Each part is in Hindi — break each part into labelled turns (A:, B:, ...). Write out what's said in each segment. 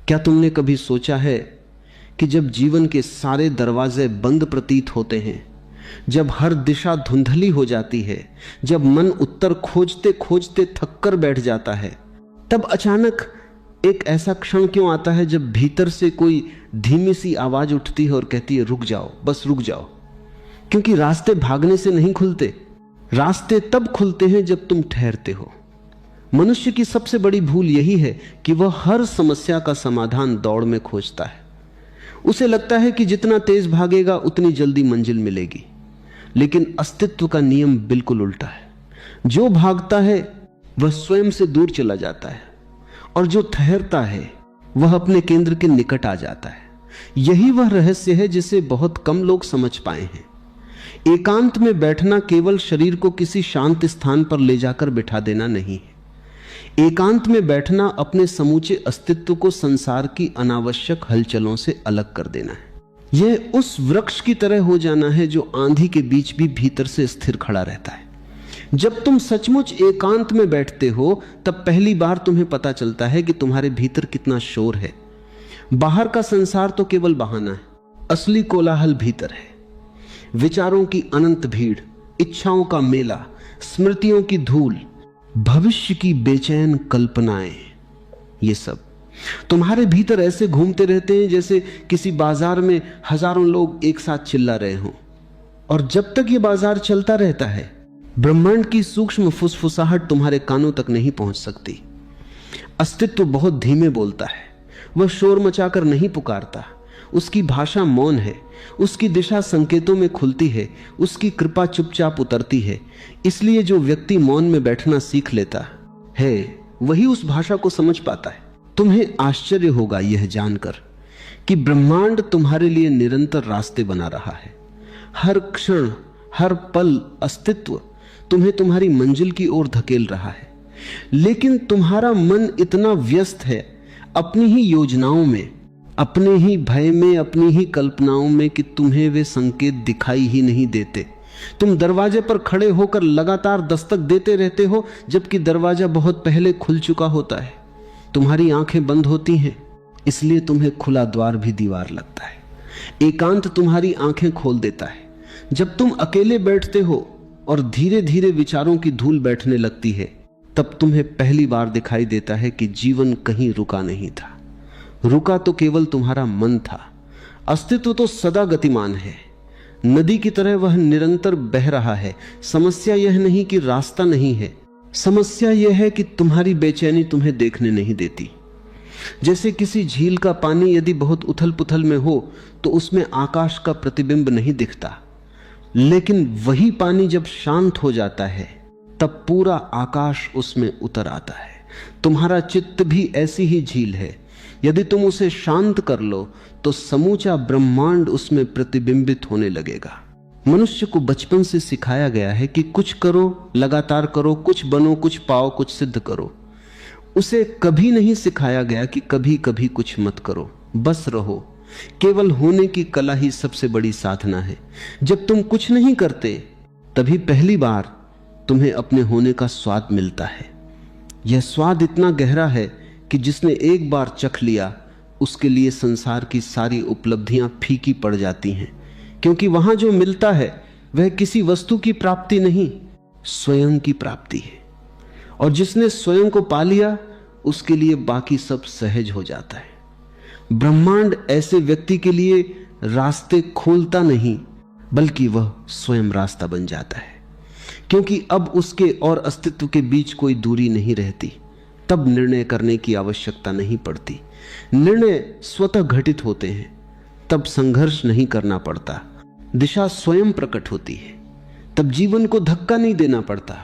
A: क्या तुमने कभी सोचा है कि जब जीवन के सारे दरवाजे बंद प्रतीत होते हैं, जब हर दिशा धुंधली हो जाती है, जब मन उत्तर खोजते खोजते थक कर बैठ जाता है, तब अचानक एक ऐसा क्षण क्यों आता है जब भीतर से कोई धीमी सी आवाज उठती है और कहती है रुक जाओ, बस रुक जाओ। क्योंकि रास्ते भागने से नहीं खुलते, रास्ते तब खुलते हैं जब तुम ठहरते हो। मनुष्य की सबसे बड़ी भूल यही है कि वह हर समस्या का समाधान दौड़ में खोजता है। उसे लगता है कि जितना तेज भागेगा उतनी जल्दी मंजिल मिलेगी, लेकिन अस्तित्व का नियम बिल्कुल उल्टा है। जो भागता है वह स्वयं से दूर चला जाता है और जो ठहरता है वह अपने केंद्र के निकट आ जाता है। यही वह रहस्य है जिसे बहुत कम लोग समझ पाए हैं। एकांत में बैठना केवल शरीर को किसी शांत स्थान पर ले जाकर बिठा देना नहीं है। एकांत में बैठना अपने समूचे अस्तित्व को संसार की अनावश्यक हलचलों से अलग कर देना है। यह उस वृक्ष की तरह हो जाना है जो आंधी के बीच भी भीतर से स्थिर खड़ा रहता है। जब तुम सचमुच एकांत में बैठते हो तब पहली बार तुम्हें पता चलता है कि तुम्हारे भीतर कितना शोर है। बाहर का संसार तो केवल बहाना है, असली कोलाहल भीतर है। विचारों की अनंत भीड़, इच्छाओं का मेला, स्मृतियों की धूल, भविष्य की बेचैन कल्पनाएं, ये सब तुम्हारे भीतर ऐसे घूमते रहते हैं जैसे किसी बाजार में हजारों लोग एक साथ चिल्ला रहे हों। और जब तक ये बाजार चलता रहता है, ब्रह्मांड की सूक्ष्म फुसफुसाहट तुम्हारे कानों तक नहीं पहुंच सकती। अस्तित्व बहुत धीमे बोलता है, वह शोर मचाकर नहीं पुकारता। उसकी भाषा मौन है, उसकी दिशा संकेतों में खुलती है, उसकी कृपा चुपचाप उतरती है। इसलिए जो व्यक्ति मौन में बैठना सीख लेता है वही उस भाषा को समझ पाता है। तुम्हें आश्चर्य होगा यह जानकर कि ब्रह्मांड तुम्हारे लिए निरंतर रास्ते बना रहा है। हर क्षण, हर पल अस्तित्व तुम्हें तुम्हारी मंजिल की ओर धकेल रहा है। लेकिन तुम्हारा मन इतना व्यस्त है अपनी ही योजनाओं में, अपने ही भय में, अपनी ही कल्पनाओं में कि तुम्हें वे संकेत दिखाई ही नहीं देते। तुम दरवाजे पर खड़े होकर लगातार दस्तक देते रहते हो, जबकि दरवाजा बहुत पहले खुल चुका होता है। तुम्हारी आंखें बंद होती हैं, इसलिए तुम्हें खुला द्वार भी दीवार लगता है। एकांत तुम्हारी आंखें खोल देता है। जब तुम अकेले बैठते हो और धीरे धीरे विचारों की धूल बैठने लगती है, तब तुम्हें पहली बार दिखाई देता है कि जीवन कहीं रुका नहीं था। रुका तो केवल तुम्हारा मन था। अस्तित्व तो सदा गतिमान है, नदी की तरह वह निरंतर बह रहा है। समस्या यह नहीं कि रास्ता नहीं है, समस्या यह है कि तुम्हारी बेचैनी तुम्हें देखने नहीं देती। जैसे किसी झील का पानी यदि बहुत उथल पुथल में हो तो उसमें आकाश का प्रतिबिंब नहीं दिखता, लेकिन वही पानी जब शांत हो जाता है तब पूरा आकाश उसमें उतर आता है। तुम्हारा चित्त भी ऐसी ही झील है। यदि तुम उसे शांत कर लो तो समूचा ब्रह्मांड उसमें प्रतिबिंबित होने लगेगा। मनुष्य को बचपन से सिखाया गया है कि कुछ करो, लगातार करो, कुछ बनो, कुछ पाओ, कुछ सिद्ध करो। उसे कभी नहीं सिखाया गया कि कभी कभी कुछ मत करो, बस रहो। केवल होने की कला ही सबसे बड़ी साधना है। जब तुम कुछ नहीं करते तभी पहली बार तुम्हें अपने होने का स्वाद मिलता है। यह स्वाद इतना गहरा है कि जिसने एक बार चख लिया उसके लिए संसार की सारी उपलब्धियां फीकी पड़ जाती हैं, क्योंकि वहां जो मिलता है वह किसी वस्तु की प्राप्ति नहीं, स्वयं की प्राप्ति है। और जिसने स्वयं को पा लिया उसके लिए बाकी सब सहज हो जाता है। ब्रह्मांड ऐसे व्यक्ति के लिए रास्ते खोलता नहीं, बल्कि वह स्वयं रास्ता बन जाता है, क्योंकि अब उसके और अस्तित्व के बीच कोई दूरी नहीं रहती। तब निर्णय करने की आवश्यकता नहीं पड़ती। निर्णय स्वतः घटित होते हैं, तब संघर्ष नहीं करना पड़ता। दिशा स्वयं प्रकट होती है, तब जीवन को धक्का नहीं देना पड़ता।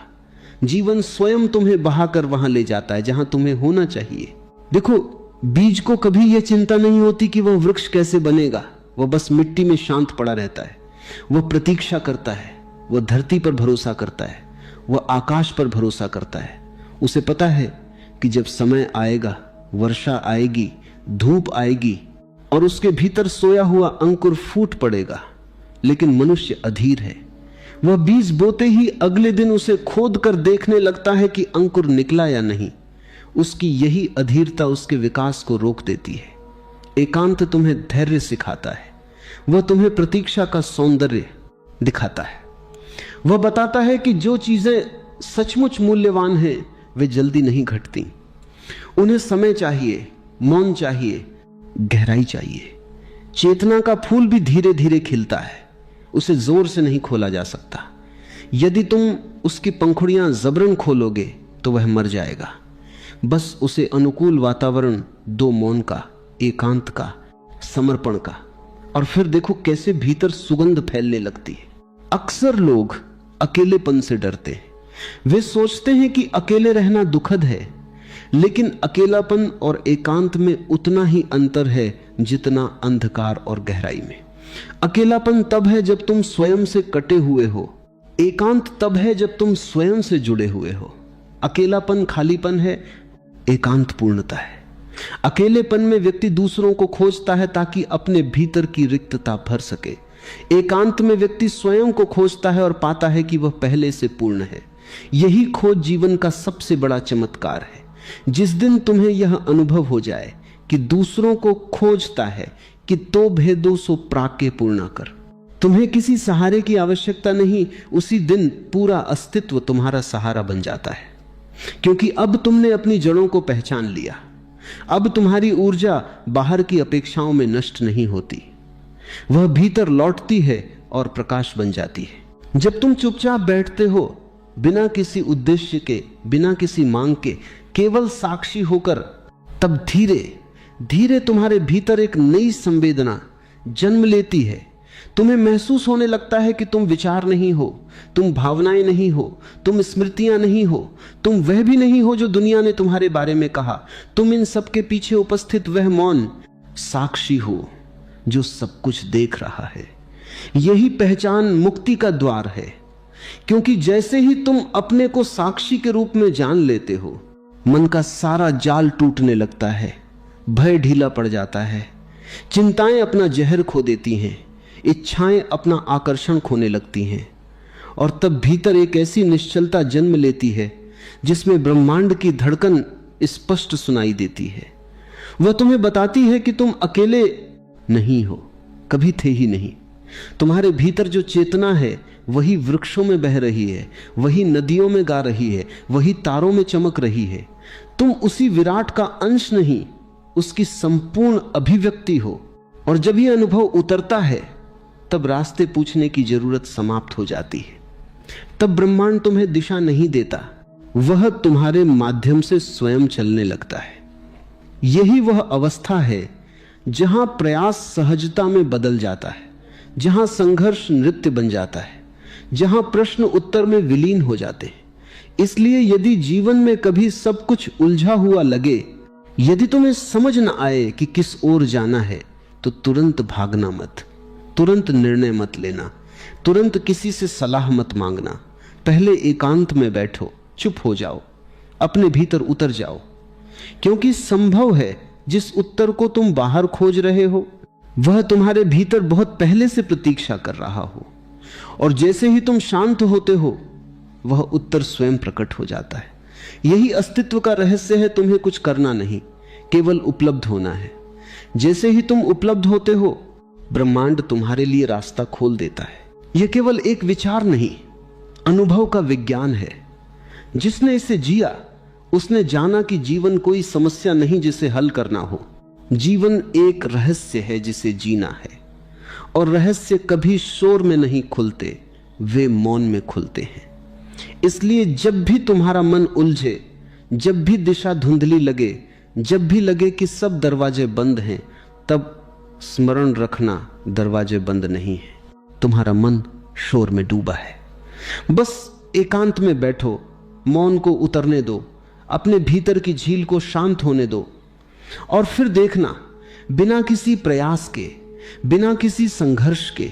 A: जीवन स्वयं तुम्हें बहाकर वहां ले जाता है जहां तुम्हें होना चाहिए। देखो, बीज को कभी यह चिंता नहीं होती कि वह वृक्ष कैसे बनेगा। वह बस मिट्टी में शांत पड़ा रहता है। वह प्रतीक्षा करता है, वह धरती पर भरोसा करता है, वह आकाश पर भरोसा करता है। उसे पता है कि जब समय आएगा, वर्षा आएगी, धूप आएगी और उसके भीतर सोया हुआ अंकुर फूट पड़ेगा। लेकिन मनुष्य अधीर है। वह बीज बोते ही अगले दिन उसे खोद कर देखने लगता है कि अंकुर निकला या नहीं। उसकी यही अधीरता उसके विकास को रोक देती है। एकांत तुम्हें धैर्य सिखाता है, वह तुम्हें प्रतीक्षा का सौंदर्य दिखाता है। वह बताता है कि जो चीजें सचमुच मूल्यवान हैं वे जल्दी नहीं घटती, उन्हें समय चाहिए, मौन चाहिए, गहराई चाहिए। चेतना का फूल भी धीरे धीरे खिलता है, उसे जोर से नहीं खोला जा सकता। यदि तुम उसकी पंखुड़ियां जबरन खोलोगे तो वह मर जाएगा। बस उसे अनुकूल वातावरण दो, मौन का, एकांत का, समर्पण का, और फिर देखो कैसे भीतर सुगंध फैलने लगती है। अक्सर लोग अकेलेपन से डरते हैं। वे सोचते हैं कि अकेले रहना दुखद है, लेकिन अकेलापन और एकांत में उतना ही अंतर है जितना अंधकार और गहराई में। अकेलापन तब है जब तुम स्वयं से कटे हुए हो, एकांत तब है जब तुम स्वयं से जुड़े हुए हो। अकेलापन खालीपन है, एकांत पूर्णता है। अकेलेपन में व्यक्ति दूसरों को खोजता है ताकि अपने भीतर की रिक्तता भर सके। एकांत में व्यक्ति स्वयं को खोजता है और पाता है कि वह पहले से पूर्ण है। यही खोज जीवन का सबसे बड़ा चमत्कार है। जिस दिन तुम्हें यह अनुभव हो जाए कि दूसरों को खोजता है कि तो भेदो सो प्राके पूर्ण कर, तुम्हें किसी सहारे की आवश्यकता नहीं, उसी दिन पूरा अस्तित्व तुम्हारा सहारा बन जाता है। क्योंकि अब तुमने अपनी जड़ों को पहचान लिया। अब तुम्हारी ऊर्जा बाहर की अपेक्षाओं में नष्ट नहीं होती, वह भीतर लौटती है और प्रकाश बन जाती है। जब तुम चुपचाप बैठते हो, बिना किसी उद्देश्य के, बिना किसी मांग के, केवल साक्षी होकर, तब धीरे धीरे तुम्हारे भीतर एक नई संवेदना जन्म लेती है। तुम्हें महसूस होने लगता है कि तुम विचार नहीं हो, तुम भावनाएं नहीं हो, तुम स्मृतियां नहीं हो, तुम वह भी नहीं हो जो दुनिया ने तुम्हारे बारे में कहा। तुम इन सब के पीछे उपस्थित वह मौन साक्षी हो जो सब कुछ देख रहा है। यही पहचान मुक्ति का द्वार है, क्योंकि जैसे ही तुम अपने को साक्षी के रूप में जान लेते हो, मन का सारा जाल टूटने लगता है, भय ढीला पड़ जाता है, चिंताएं अपना जहर खो देती हैं, इच्छाएं अपना आकर्षण खोने लगती हैं, और तब भीतर एक ऐसी निश्चलता जन्म लेती है जिसमें ब्रह्मांड की धड़कन स्पष्ट सुनाई देती है। वह तुम्हें बताती है कि तुम अकेले नहीं हो, कभी थे ही नहीं। तुम्हारे भीतर जो चेतना है वही वृक्षों में बह रही है, वही नदियों में गा रही है, वही तारों में चमक रही है। तुम उसी विराट का अंश नहीं, उसकी संपूर्ण अभिव्यक्ति हो। और जब यह अनुभव उतरता है तब रास्ते पूछने की जरूरत समाप्त हो जाती है। तब ब्रह्मांड तुम्हें दिशा नहीं देता, वह तुम्हारे माध्यम से स्वयं चलने लगता है। यही वह अवस्था है जहां प्रयास सहजता में बदल जाता है, जहां संघर्ष नृत्य बन जाता है, जहां प्रश्न उत्तर में विलीन हो जाते हैं। इसलिए यदि जीवन में कभी सब कुछ उलझा हुआ लगे, यदि तुम्हें समझ न आए कि किस ओर जाना है, तो तुरंत भागना मत, तुरंत निर्णय मत लेना, तुरंत किसी से सलाह मत मांगना। पहले एकांत में बैठो, चुप हो जाओ, अपने भीतर उतर जाओ, क्योंकि संभव है जिस उत्तर को तुम बाहर खोज रहे हो वह तुम्हारे भीतर बहुत पहले से प्रतीक्षा कर रहा हो। और जैसे ही तुम शांत होते हो वह उत्तर स्वयं प्रकट हो जाता है। यही अस्तित्व का रहस्य है। तुम्हें कुछ करना नहीं, केवल उपलब्ध होना है। जैसे ही तुम उपलब्ध होते हो, ब्रह्मांड तुम्हारे लिए रास्ता खोल देता है। यह केवल एक विचार नहीं, अनुभव का विज्ञान है। जिसने इसे जिया उसने जाना कि जीवन कोई समस्या नहीं जिसे हल करना हो। जीवन एक रहस्य है जिसे जीना है, और रहस्य कभी शोर में नहीं खुलते, वे मौन में खुलते हैं। इसलिए जब भी तुम्हारा मन उलझे, जब भी दिशा धुंधली लगे, जब भी लगे कि सब दरवाजे बंद हैं, तब स्मरण रखना दरवाजे बंद नहीं है, तुम्हारा मन शोर में डूबा है। बस एकांत में बैठो, मौन को उतरने दो, अपने भीतर की झील को शांत होने दो, और फिर देखना, बिना किसी प्रयास के, बिना किसी संघर्ष के,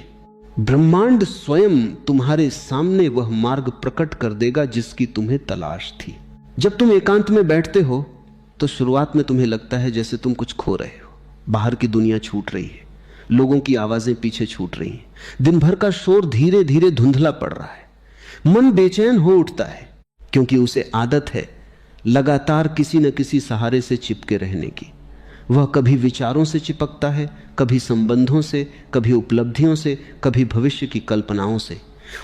A: ब्रह्मांड स्वयं तुम्हारे सामने वह मार्ग प्रकट कर देगा जिसकी तुम्हें तलाश थी। जब तुम एकांत में बैठते हो तो शुरुआत में तुम्हें लगता है जैसे तुम कुछ खो रहे हो। बाहर की दुनिया छूट रही है, लोगों की आवाजें पीछे छूट रही हैं, दिन भर का शोर धीरे धीरे धुंधला पड़ रहा है। मन बेचैन हो उठता है, क्योंकि उसे आदत है लगातार किसी न किसी सहारे से चिपके रहने की। वह कभी विचारों से चिपकता है, कभी संबंधों से, कभी उपलब्धियों से, कभी भविष्य की कल्पनाओं से।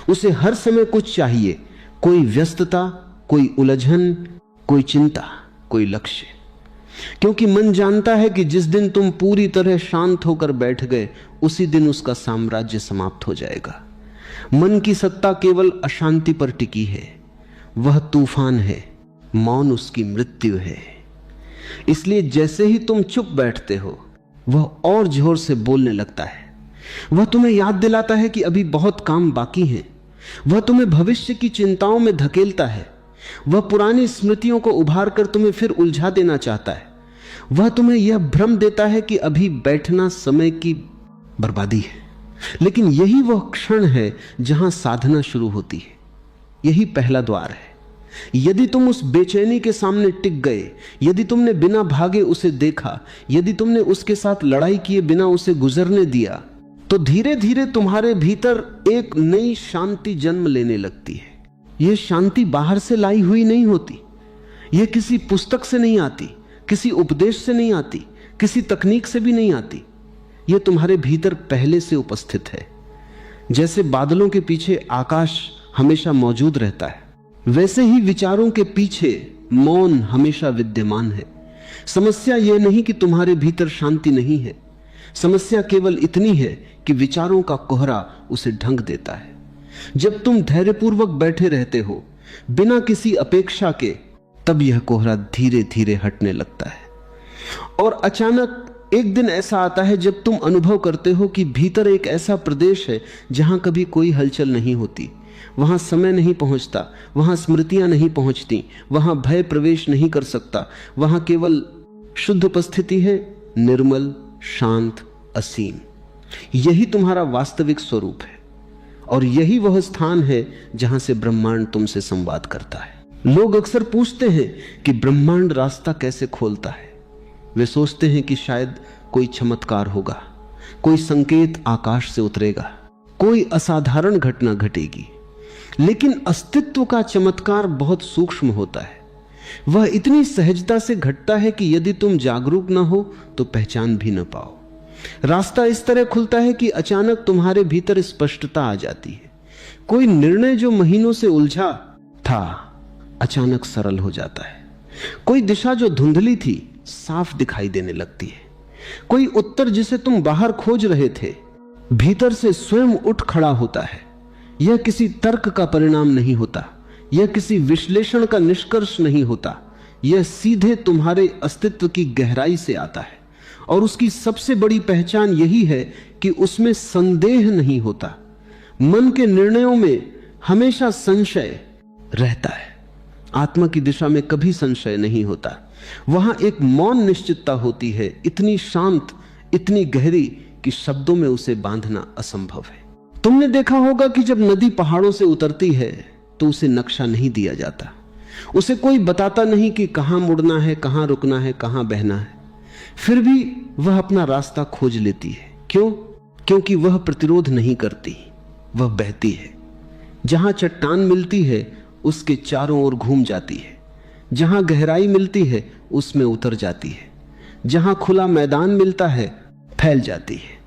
A: उसे हर समय कुछ चाहिए, कोई व्यस्तता, कोई उलझन, कोई चिंता, कोई लक्ष्य। क्योंकि मन जानता है कि जिस दिन तुम पूरी तरह शांत होकर बैठ गए, उसी दिन उसका साम्राज्य समाप्त हो जाएगा। मन की सत्ता केवल अशांति पर टिकी है। वह तूफान है, मौन उसकी मृत्यु है। इसलिए जैसे ही तुम चुप बैठते हो, वह और जोर से बोलने लगता है। वह तुम्हें याद दिलाता है कि अभी बहुत काम बाकी है। वह तुम्हें भविष्य की चिंताओं में धकेलता है। वह पुरानी स्मृतियों को उभार कर तुम्हें फिर उलझा देना चाहता है। वह तुम्हें यह भ्रम देता है कि अभी बैठना समय की बर्बादी है। लेकिन यही वह क्षण है जहां साधना शुरू होती है। यही पहला द्वार है। यदि तुम उस बेचैनी के सामने टिक गए, यदि तुमने बिना भागे उसे देखा, यदि तुमने उसके साथ लड़ाई किए बिना उसे गुजरने दिया, तो धीरे धीरे तुम्हारे भीतर एक नई शांति जन्म लेने लगती है। यह शांति बाहर से लाई हुई नहीं होती। यह किसी पुस्तक से नहीं आती, किसी उपदेश से नहीं आती, किसी तकनीक से भी नहीं आती। यह तुम्हारे भीतर पहले से उपस्थित है। जैसे बादलों के पीछे आकाश हमेशा मौजूद रहता है, वैसे ही विचारों के पीछे मौन हमेशा विद्यमान है। समस्या यह नहीं कि तुम्हारे भीतर शांति नहीं है। समस्या केवल इतनी है कि विचारों का कोहरा उसे ढंक देता है। जब तुम धैर्यपूर्वक बैठे रहते हो बिना किसी अपेक्षा के, तब यह कोहरा धीरे धीरे हटने लगता है। और अचानक एक दिन ऐसा आता है जब तुम अनुभव करते हो कि भीतर एक ऐसा प्रदेश है जहां कभी कोई हलचल नहीं होती। वहां समय नहीं पहुंचता, वहां स्मृतियां नहीं पहुंचती, वहां भय प्रवेश नहीं कर सकता। वहां केवल शुद्ध उपस्थिति है, निर्मल, शांत, असीम। यही तुम्हारा वास्तविक स्वरूप है। और यही वह स्थान है जहां से ब्रह्मांड तुमसे संवाद करता है। लोग अक्सर पूछते हैं कि ब्रह्मांड रास्ता कैसे खोलता है। वे सोचते हैं कि शायद कोई चमत्कार होगा, कोई संकेत आकाश से उतरेगा, कोई असाधारण घटना घटेगी। लेकिन अस्तित्व का चमत्कार बहुत सूक्ष्म होता है। वह इतनी सहजता से घटता है कि यदि तुम जागरूक न हो तो पहचान भी न पाओ। रास्ता इस तरह खुलता है कि अचानक तुम्हारे भीतर स्पष्टता आ जाती है। कोई निर्णय जो महीनों से उलझा था, अचानक सरल हो जाता है। कोई दिशा जो धुंधली थी, साफ दिखाई देने लगती है। कोई उत्तर जिसे तुम बाहर खोज रहे थे, भीतर से स्वयं उठ खड़ा होता है। यह किसी तर्क का परिणाम नहीं होता, यह किसी विश्लेषण का निष्कर्ष नहीं होता। यह सीधे तुम्हारे अस्तित्व की गहराई से आता है। और उसकी सबसे बड़ी पहचान यही है कि उसमें संदेह नहीं होता। मन के निर्णयों में हमेशा संशय रहता है, आत्मा की दिशा में कभी संशय नहीं होता। वहां एक मौन निश्चितता होती है, इतनी शांत, इतनी गहरी कि शब्दों में उसे बांधना असंभव है। तुमने देखा होगा कि जब नदी पहाड़ों से उतरती है तो उसे नक्शा नहीं दिया जाता। उसे कोई बताता नहीं कि कहां मुड़ना है, कहां रुकना है, कहां बहना है। फिर भी वह अपना रास्ता खोज लेती है। क्यों? क्योंकि वह प्रतिरोध नहीं करती, वह बहती है। जहां चट्टान मिलती है उसके चारों ओर घूम जाती है, जहां गहराई मिलती है उसमें उतर जाती है, जहां खुला मैदान मिलता है फैल जाती है।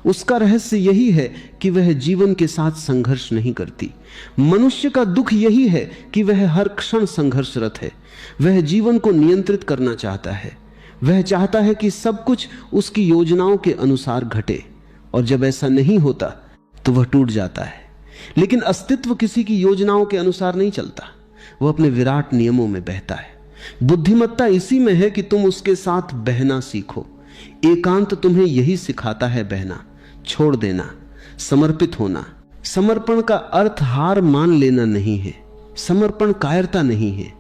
A: उसका रहस्य यही है कि वह जीवन के साथ संघर्ष नहीं करती। मनुष्य का दुख यही है कि वह हर क्षण संघर्षरत है। वह जीवन को नियंत्रित करना चाहता है। वह चाहता है कि सब कुछ उसकी योजनाओं के अनुसार घटे, और जब ऐसा नहीं होता तो वह टूट जाता है। लेकिन अस्तित्व किसी की योजनाओं के अनुसार नहीं चलता, वह अपने विराट नियमों में बहता है। बुद्धिमत्ता इसी में है कि तुम उसके साथ बहना सीखो। एकांत तुम्हें यही सिखाता है बहना, छोड़ देना, समर्पित होना। समर्पण का अर्थ हार मान लेना नहीं है, समर्पण कायरता नहीं है।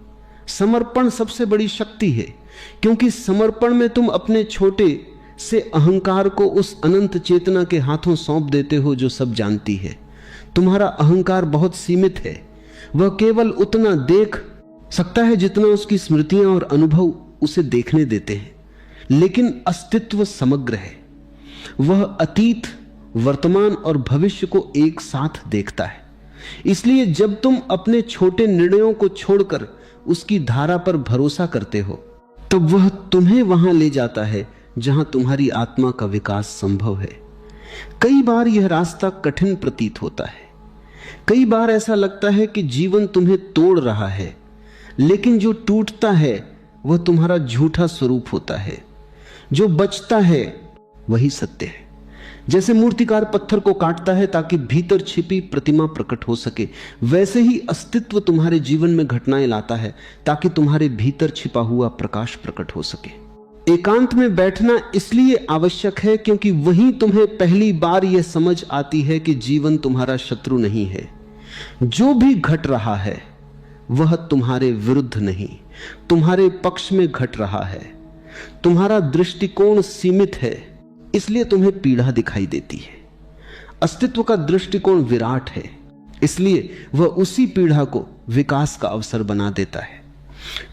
A: समर्पण सबसे बड़ी शक्ति है, क्योंकि समर्पण में तुम अपने छोटे से अहंकार को उस अनंत चेतना के हाथों सौंप देते हो जो सब जानती है। तुम्हारा अहंकार बहुत सीमित है, वह केवल उतना देख सकता है जितना उसकी स्मृतियां और अनुभव उसे देखने देते हैं। लेकिन अस्तित्व समग्र है, वह अतीत, वर्तमान और भविष्य को एक साथ देखता है। इसलिए जब तुम अपने छोटे निर्णयों को छोड़कर उसकी धारा पर भरोसा करते हो, तब वह तुम्हें वहां ले जाता है जहां तुम्हारी आत्मा का विकास संभव है। कई बार यह रास्ता कठिन प्रतीत होता है, कई बार ऐसा लगता है कि जीवन तुम्हें तोड़ रहा है, लेकिन जो टूटता है वह तुम्हारा झूठा स्वरूप होता है, जो बचता है वही सत्य है। जैसे मूर्तिकार पत्थर को काटता है ताकि भीतर छिपी प्रतिमा प्रकट हो सके, वैसे ही अस्तित्व तुम्हारे जीवन में घटनाएं लाता है ताकि तुम्हारे भीतर छिपा हुआ प्रकाश प्रकट हो सके। एकांत में बैठना इसलिए आवश्यक है क्योंकि वहीं तुम्हें पहली बार यह समझ आती है कि जीवन तुम्हारा शत्रु नहीं है। जो भी घट रहा है वह तुम्हारे विरुद्ध नहीं, तुम्हारे पक्ष में घट रहा है। तुम्हारा दृष्टिकोण सीमित है, इसलिए तुम्हें पीड़ा दिखाई देती है। अस्तित्व का दृष्टिकोण विराट है, इसलिए वह उसी पीड़ा को विकास का अवसर बना देता है।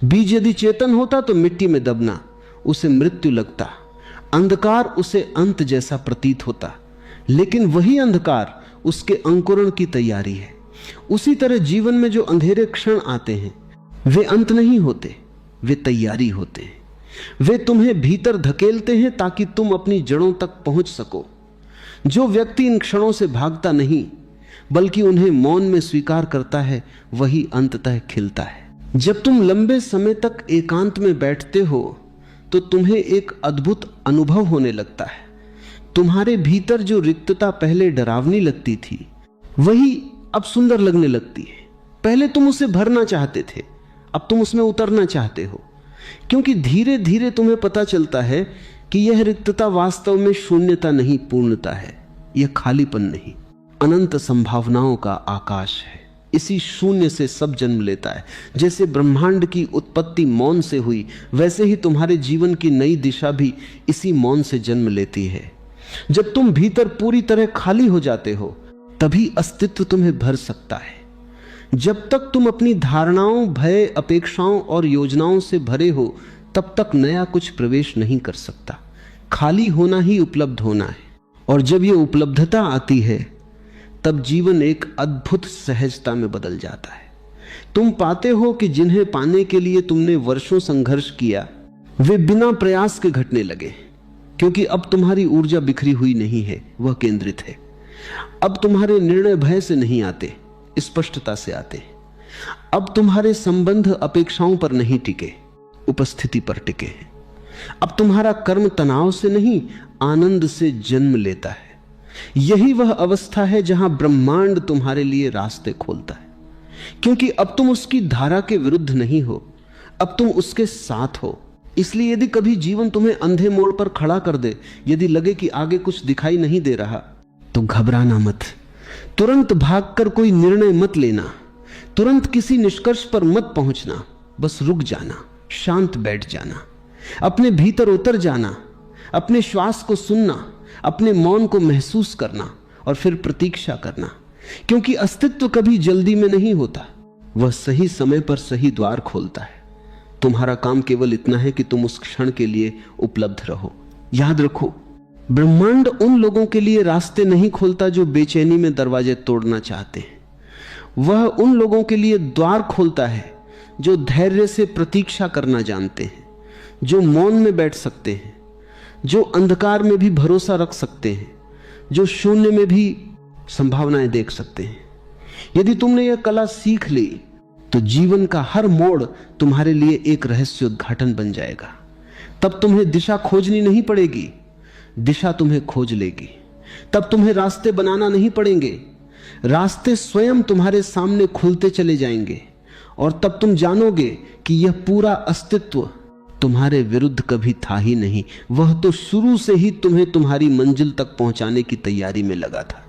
A: बीज यदि चेतन होता तो मिट्टी में दबना उसे मृत्यु लगता, अंधकार उसे अंत जैसा प्रतीत होता, लेकिन वही अंधकार उसके अंकुरण की तैयारी है। उसी तरह जीवन में जो अंधेरे क्षण आते हैं वे अंत नहीं होते, वे तैयारी होते हैं। वे तुम्हें भीतर धकेलते हैं ताकि तुम अपनी जड़ों तक पहुंच सको। जो व्यक्ति इन क्षणों से भागता नहीं बल्कि उन्हें मौन में स्वीकार करता है वही अंततः खिलता है। जब तुम लंबे समय तक एकांत में बैठते हो तो तुम्हें एक अद्भुत अनुभव होने लगता है। तुम्हारे भीतर जो रिक्तता पहले डरावनी लगती थी वही अब सुंदर लगने लगती है। पहले तुम उसे भरना चाहते थे, अब तुम उसमें उतरना चाहते हो, क्योंकि धीरे धीरे तुम्हें पता चलता है कि यह रिक्तता वास्तव में शून्यता नहीं, पूर्णता है। यह खालीपन नहीं, अनंत संभावनाओं का आकाश है। इसी शून्य से सब जन्म लेता है। जैसे ब्रह्मांड की उत्पत्ति मौन से हुई, वैसे ही तुम्हारे जीवन की नई दिशा भी इसी मौन से जन्म लेती है। जब तुम भीतर पूरी तरह खाली हो जाते हो तभी अस्तित्व तुम्हें भर सकता है। जब तक तुम अपनी धारणाओं, भय, अपेक्षाओं और योजनाओं से भरे हो तब तक नया कुछ प्रवेश नहीं कर सकता। खाली होना ही उपलब्ध होना है, और जब यह उपलब्धता आती है तब जीवन एक अद्भुत सहजता में बदल जाता है। तुम पाते हो कि जिन्हें पाने के लिए तुमने वर्षों संघर्ष किया वे बिना प्रयास के घटने लगे, क्योंकि अब तुम्हारी ऊर्जा बिखरी हुई नहीं है, वह केंद्रित है। अब तुम्हारे निर्णय भय से नहीं आते, स्पष्टता से आते। अब तुम्हारे संबंध अपेक्षाओं पर नहीं टिके, उपस्थिति पर टिके हैं। अब तुम्हारा कर्म तनाव से नहीं, आनंद से जन्म लेता है। यही वह अवस्था है जहां ब्रह्मांड तुम्हारे लिए रास्ते खोलता है, क्योंकि अब तुम उसकी धारा के विरुद्ध नहीं हो, अब तुम उसके साथ हो। इसलिए यदि कभी जीवन तुम्हें अंधे मोड़ पर खड़ा कर दे, यदि लगे कि आगे कुछ दिखाई नहीं दे रहा, तो घबराना मत, तुरंत भागकर कोई निर्णय मत लेना, तुरंत किसी निष्कर्ष पर मत पहुंचना। बस रुक जाना, शांत बैठ जाना, अपने भीतर उतर जाना, अपने श्वास को सुनना, अपने मौन को महसूस करना और फिर प्रतीक्षा करना। क्योंकि अस्तित्व कभी जल्दी में नहीं होता, वह सही समय पर सही द्वार खोलता है। तुम्हारा काम केवल इतना है कि तुम उस क्षण के लिए उपलब्ध रहो। याद रखो, ब्रह्मांड उन लोगों के लिए रास्ते नहीं खोलता जो बेचैनी में दरवाजे तोड़ना चाहते हैं। वह उन लोगों के लिए द्वार खोलता है जो धैर्य से प्रतीक्षा करना जानते हैं, जो मौन में बैठ सकते हैं, जो अंधकार में भी भरोसा रख सकते हैं, जो शून्य में भी संभावनाएं देख सकते हैं। यदि तुमने यह कला सीख ली तो जीवन का हर मोड़ तुम्हारे लिए एक रहस्योद्घाटन बन जाएगा। तब तुम्हें दिशा खोजनी नहीं पड़ेगी, दिशा तुम्हें खोज लेगी। तब तुम्हें रास्ते बनाना नहीं पड़ेंगे, रास्ते स्वयं तुम्हारे सामने खुलते चले जाएंगे। और तब तुम जानोगे कि यह पूरा अस्तित्व तुम्हारे विरुद्ध कभी था ही नहीं, वह तो शुरू से ही तुम्हें तुम्हारी मंजिल तक पहुंचाने की तैयारी में लगा था।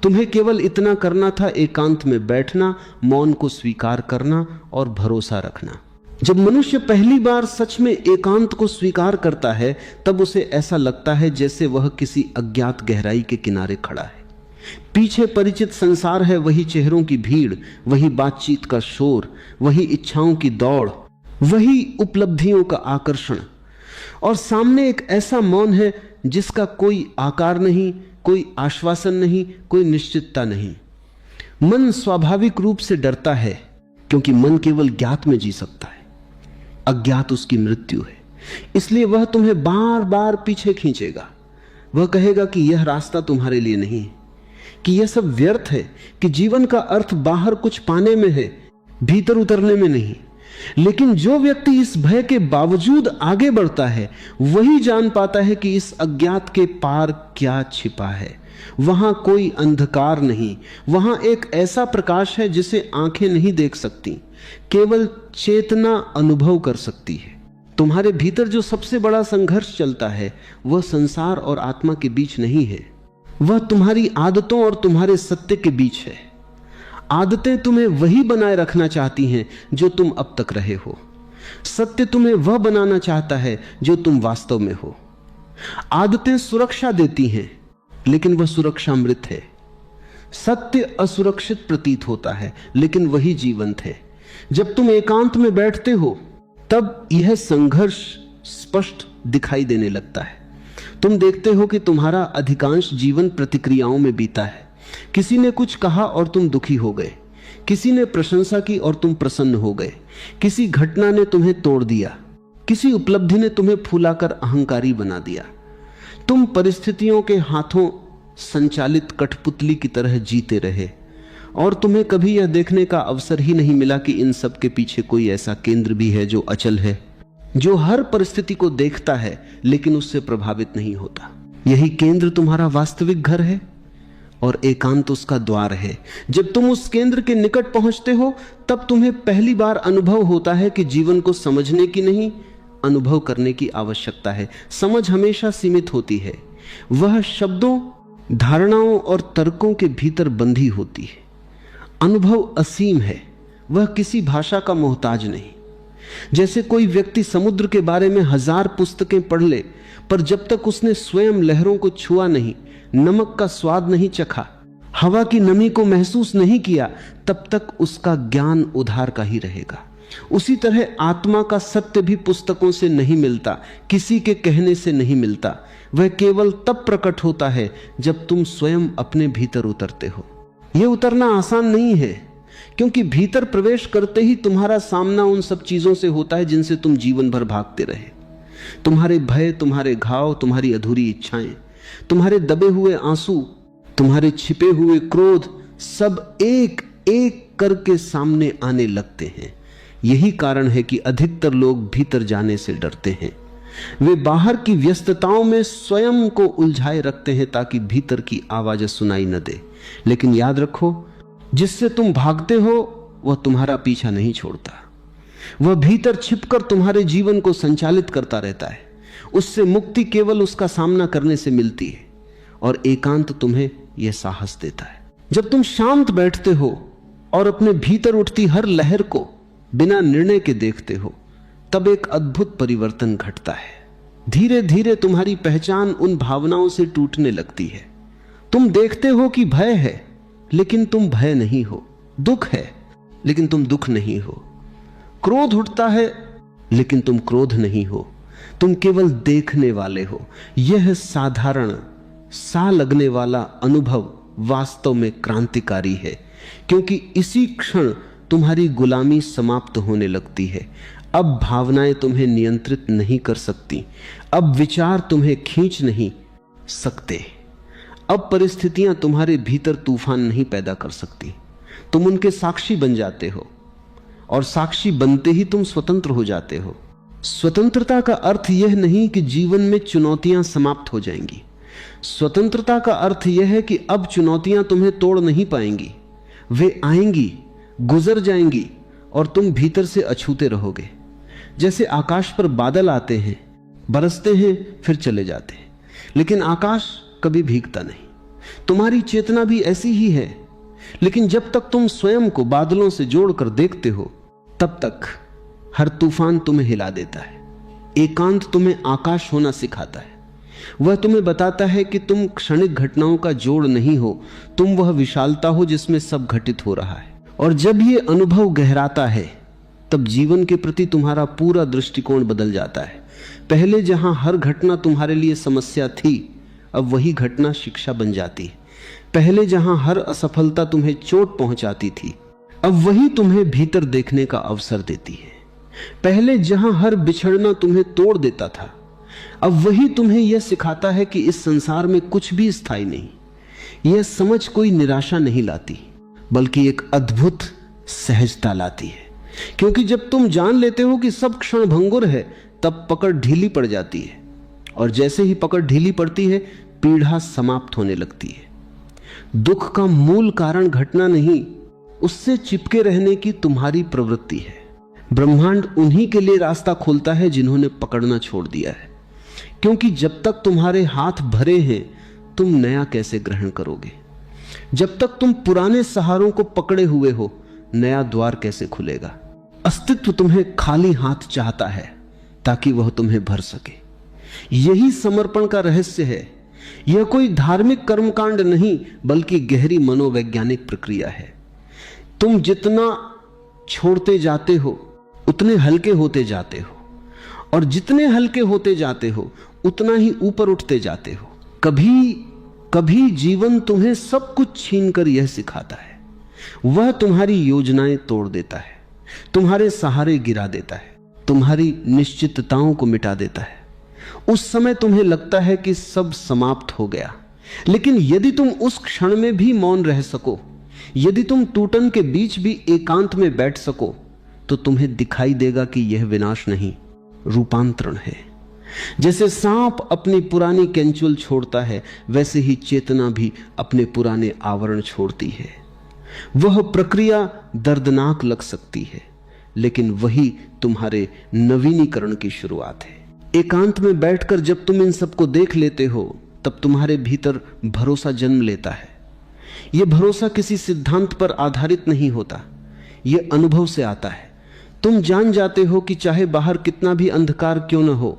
A: तुम्हें केवल इतना करना था, एकांत में बैठना, मौन को स्वीकार करना और भरोसा रखना। जब मनुष्य पहली बार सच में एकांत को स्वीकार करता है तब उसे ऐसा लगता है जैसे वह किसी अज्ञात गहराई के किनारे खड़ा है। पीछे परिचित संसार है, वही चेहरों की भीड़, वही बातचीत का शोर, वही इच्छाओं की दौड़, वही उपलब्धियों का आकर्षण, और सामने एक ऐसा मौन है जिसका कोई आकार नहीं, कोई आश्वासन नहीं, कोई निश्चितता नहीं। मन स्वाभाविक रूप से डरता है क्योंकि मन केवल ज्ञात में जी सकता है, अज्ञात उसकी मृत्यु है। इसलिए वह तुम्हें बार बार पीछे खींचेगा। वह कहेगा कि यह रास्ता तुम्हारे लिए नहीं है, कि यह सब व्यर्थ है, कि जीवन का अर्थ बाहर कुछ पाने में है, भीतर उतरने में नहीं। लेकिन जो व्यक्ति इस भय के बावजूद आगे बढ़ता है वही जान पाता है कि इस अज्ञात के पार क्या छिपा है। वहां कोई अंधकार नहीं, वहां एक ऐसा प्रकाश है जिसे आंखें नहीं देख सकती, केवल चेतना अनुभव कर सकती है। तुम्हारे भीतर जो सबसे बड़ा संघर्ष चलता है वह संसार और आत्मा के बीच नहीं है, वह तुम्हारी आदतों और तुम्हारे सत्य के बीच है। आदतें तुम्हें वही बनाए रखना चाहती हैं जो तुम अब तक रहे हो। सत्य तुम्हें वह बनाना चाहता है जो तुम वास्तव में हो। आदतें सुरक्षा देती हैं, लेकिन वह सुरक्षा मृत है। सत्य असुरक्षित प्रतीत होता है, लेकिन वही जीवंत है। जब तुम एकांत में बैठते हो तब यह संघर्ष स्पष्ट दिखाई देने लगता है। तुम देखते हो कि तुम्हारा अधिकांश जीवन प्रतिक्रियाओं में बीता है। किसी ने कुछ कहा और तुम दुखी हो गए, किसी ने प्रशंसा की और तुम प्रसन्न हो गए, किसी घटना ने तुम्हें तोड़ दिया, किसी उपलब्धि ने तुम्हें फूलाकर अहंकारी बना दिया। तुम परिस्थितियों के हाथों संचालित कठपुतली की तरह जीते रहे और तुम्हें कभी यह देखने का अवसर ही नहीं मिला कि इन सब के पीछे कोई ऐसा केंद्र भी है जो अचल है, जो हर परिस्थिति को देखता है लेकिन उससे प्रभावित नहीं होता। यही केंद्र तुम्हारा वास्तविक घर है और एकांत उसका द्वार है। जब तुम उस केंद्र के निकट पहुंचते हो तब तुम्हें पहली बार अनुभव होता है कि जीवन को समझने की नहीं, अनुभव करने की आवश्यकता है। समझ हमेशा सीमित होती है, वह शब्दों, धारणाओं और तर्कों के भीतर बंधी होती है। अनुभव असीम है, वह किसी भाषा का मोहताज नहीं। जैसे कोई व्यक्ति समुद्र के बारे में 1000 पुस्तकें पढ़ ले, पर जब तक उसने स्वयं लहरों को छुआ नहीं, नमक का स्वाद नहीं चखा, हवा की नमी को महसूस नहीं किया, तब तक उसका ज्ञान उधार का ही रहेगा। उसी तरह आत्मा का सत्य भी पुस्तकों से नहीं मिलता, किसी के कहने से नहीं मिलता। वह केवल तब प्रकट होता है जब तुम स्वयं अपने भीतर उतरते हो। यह उतरना आसान नहीं है, क्योंकि भीतर प्रवेश करते ही तुम्हारा सामना उन सब चीजों से होता है जिनसे तुम जीवन भर भागते रहे। तुम्हारे भय, तुम्हारे घाव, तुम्हारी अधूरी इच्छाएं, तुम्हारे दबे हुए आंसू, तुम्हारे छिपे हुए क्रोध, सब एक एक करके सामने आने लगते हैं। यही कारण है कि अधिकतर लोग भीतर जाने से डरते हैं। वे बाहर की व्यस्तताओं में स्वयं को उलझाए रखते हैं ताकि भीतर की आवाजें सुनाई न दे। लेकिन याद रखो, जिससे तुम भागते हो वह तुम्हारा पीछा नहीं छोड़ता। वह भीतर छिपकर तुम्हारे जीवन को संचालित करता रहता है। उससे मुक्ति केवल उसका सामना करने से मिलती है और एकांत तुम्हें यह साहस देता है। जब तुम शांत बैठते हो और अपने भीतर उठती हर लहर को बिना निर्णय के देखते हो, तब एक अद्भुत परिवर्तन घटता है। धीरे धीरे तुम्हारी पहचान उन भावनाओं से टूटने लगती है। तुम देखते हो कि भय है, लेकिन तुम भय नहीं हो। दुख है, लेकिन तुम दुख नहीं हो। क्रोध उठता है, लेकिन तुम क्रोध नहीं हो। तुम केवल देखने वाले हो। यह साधारण सा लगने वाला अनुभव वास्तव में क्रांतिकारी है, क्योंकि इसी क्षण तुम्हारी गुलामी समाप्त होने लगती है। अब भावनाएं तुम्हें नियंत्रित नहीं कर सकती, अब विचार तुम्हें खींच नहीं सकते, अब परिस्थितियां तुम्हारे भीतर तूफान नहीं पैदा कर सकती। तुम उनके साक्षी बन जाते हो और साक्षी बनते ही तुम स्वतंत्र हो जाते हो। स्वतंत्रता का अर्थ यह नहीं कि जीवन में चुनौतियां समाप्त हो जाएंगी। स्वतंत्रता का अर्थ यह है कि अब चुनौतियां तुम्हें तोड़ नहीं पाएंगी। वे आएंगी, गुजर जाएंगी और तुम भीतर से अछूते रहोगे। जैसे आकाश पर बादल आते हैं, बरसते हैं, फिर चले जाते हैं, लेकिन आकाश कभी भीगता नहीं। तुम्हारी चेतना भी ऐसी ही है, लेकिन जब तक तुम स्वयं को बादलों से जोड़कर देखते हो, तब तक हर तूफान तुम्हें हिला देता है। एकांत तुम्हें आकाश होना सिखाता है। वह तुम्हें बताता है कि तुम क्षणिक घटनाओं का जोड़ नहीं हो, तुम वह विशालता हो जिसमें सब घटित हो रहा है। और जब यह अनुभव गहराता है, तब जीवन के प्रति तुम्हारा पूरा दृष्टिकोण बदल जाता है। पहले जहां हर घटना तुम्हारे लिए समस्या थी, अब वही घटना शिक्षा बन जाती है। पहले जहां हर असफलता तुम्हें चोट पहुंचाती थी, अब वही तुम्हें भीतर देखने का अवसर देती है। पहले जहां हर बिछड़ना तुम्हें तोड़ देता था, अब वही तुम्हें यह सिखाता है कि इस संसार में कुछ भी स्थायी नहीं। यह समझ कोई निराशा नहीं लाती, बल्कि एक अद्भुत सहजता लाती है। क्योंकि जब तुम जान लेते हो कि सब क्षण भंगुर है, तब पकड़ ढीली पड़ जाती है, और जैसे ही पकड़ ढीली पड़ती है, पीड़ा समाप्त होने लगती है। दुख का मूल कारण घटना नहीं, उससे चिपके रहने की तुम्हारी प्रवृत्ति है। ब्रह्मांड उन्हीं के लिए रास्ता खोलता है जिन्होंने पकड़ना छोड़ दिया है, क्योंकि जब तक तुम्हारे हाथ भरे हैं, तुम नया कैसे ग्रहण करोगे? जब तक तुम पुराने सहारों को पकड़े हुए हो, नया द्वार कैसे खुलेगा? अस्तित्व तुम्हें खाली हाथ चाहता है ताकि वह तुम्हें भर सके। यही समर्पण का रहस्य है। यह कोई धार्मिक कर्मकांड नहीं, बल्कि गहरी मनोवैज्ञानिक प्रक्रिया है। तुम जितना छोड़ते जाते हो, उतने हल्के होते जाते हो, और जितने हल्के होते जाते हो, उतना ही ऊपर उठते जाते हो। कभी कभी जीवन तुम्हें सब कुछ छीनकर यह सिखाता है। वह तुम्हारी योजनाएं तोड़ देता है, तुम्हारे सहारे गिरा देता है, तुम्हारी निश्चितताओं को मिटा देता है। उस समय तुम्हें लगता है कि सब समाप्त हो गया, लेकिन यदि तुम उस क्षण में भी मौन रह सको, यदि तुम टूटन के बीच भी एकांत में बैठ सको, तो तुम्हें दिखाई देगा कि यह विनाश नहीं, रूपांतरण है। जैसे सांप अपनी पुरानी केंचुल छोड़ता है, वैसे ही चेतना भी अपने पुराने आवरण छोड़ती है। वह प्रक्रिया दर्दनाक लग सकती है, लेकिन वही तुम्हारे नवीनीकरण की शुरुआत है। एकांत में बैठकर जब तुम इन सबको देख लेते हो, तब तुम्हारे भीतर भरोसा जन्म लेता है। यह भरोसा किसी सिद्धांत पर आधारित नहीं होता, यह अनुभव से आता है। तुम जान जाते हो कि चाहे बाहर कितना भी अंधकार क्यों न हो,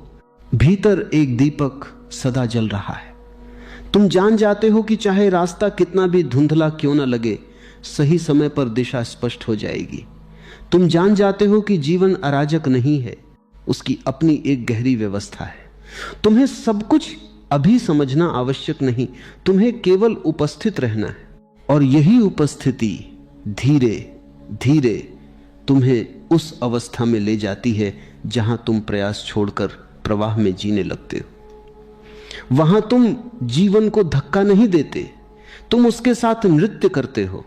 A: भीतर एक दीपक सदा जल रहा है। तुम जान जाते हो कि चाहे रास्ता कितना भी धुंधला क्यों न लगे, सही समय पर दिशा स्पष्ट हो जाएगी। तुम जान जाते हो कि जीवन अराजक नहीं है, उसकी अपनी एक गहरी व्यवस्था है। तुम्हें सब कुछ अभी समझना आवश्यक नहीं, तुम्हें केवल उपस्थित रहना है, और यही उपस्थिति धीरे धीरे तुम्हें उस अवस्था में ले जाती है जहां तुम प्रयास छोड़कर प्रवाह में जीने लगते हो। वहां तुम जीवन को धक्का नहीं देते, तुम उसके साथ नृत्य करते हो।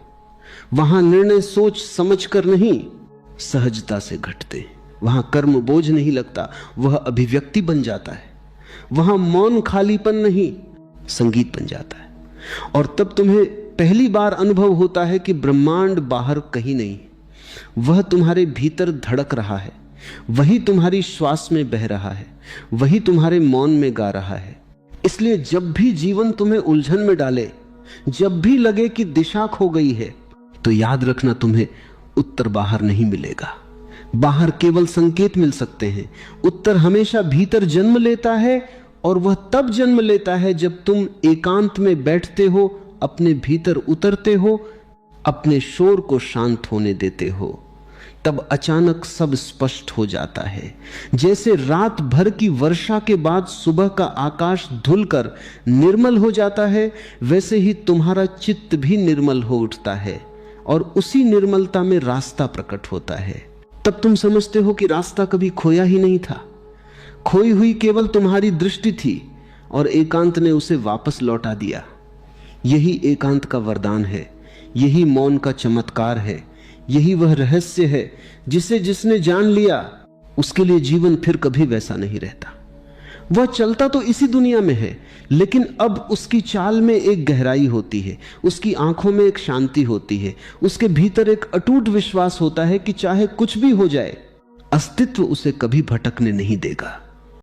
A: वहां निर्णय सोच समझकर नहीं, सहजता से घटते। वहां कर्म बोझ नहीं लगता, वह अभिव्यक्ति बन जाता है। वहां मौन खालीपन नहीं, संगीत बन जाता है। और तब तुम्हें पहली बार अनुभव होता है कि ब्रह्मांड बाहर कहीं नहीं, वह तुम्हारे भीतर धड़क रहा है, वही तुम्हारी श्वास में बह रहा है, वही तुम्हारे मौन में गा रहा है। इसलिए जब भी जीवन तुम्हें उलझन में डाले, जब भी लगे कि दिशा खो गई है, तो याद रखना तुम्हें उत्तर बाहर नहीं मिलेगा। बाहर केवल संकेत मिल सकते हैं, उत्तर हमेशा भीतर जन्म लेता है, और वह तब जन्म लेता है जब तुम एकांत में बैठते हो, अपने भीतर उतरते हो, अपने शोर को शांत होने देते हो। तब अचानक सब स्पष्ट हो जाता है। जैसे रात भर की वर्षा के बाद सुबह का आकाश धुलकर निर्मल हो जाता है, वैसे ही तुम्हारा चित्त भी निर्मल हो उठता है, और उसी निर्मलता में रास्ता प्रकट होता है। तब तुम समझते हो कि रास्ता कभी खोया ही नहीं था, खोई हुई केवल तुम्हारी दृष्टि थी, और एकांत ने उसे वापस लौटा दिया। यही एकांत का वरदान है, यही मौन का चमत्कार है, यही वह रहस्य है जिसे जिसने जान लिया, उसके लिए जीवन फिर कभी वैसा नहीं रहता। वह चलता तो इसी दुनिया में है, लेकिन अब उसकी चाल में एक गहराई होती है, उसकी आंखों में एक शांति होती है, उसके भीतर एक अटूट विश्वास होता है कि चाहे कुछ भी हो जाए, अस्तित्व उसे कभी भटकने नहीं देगा।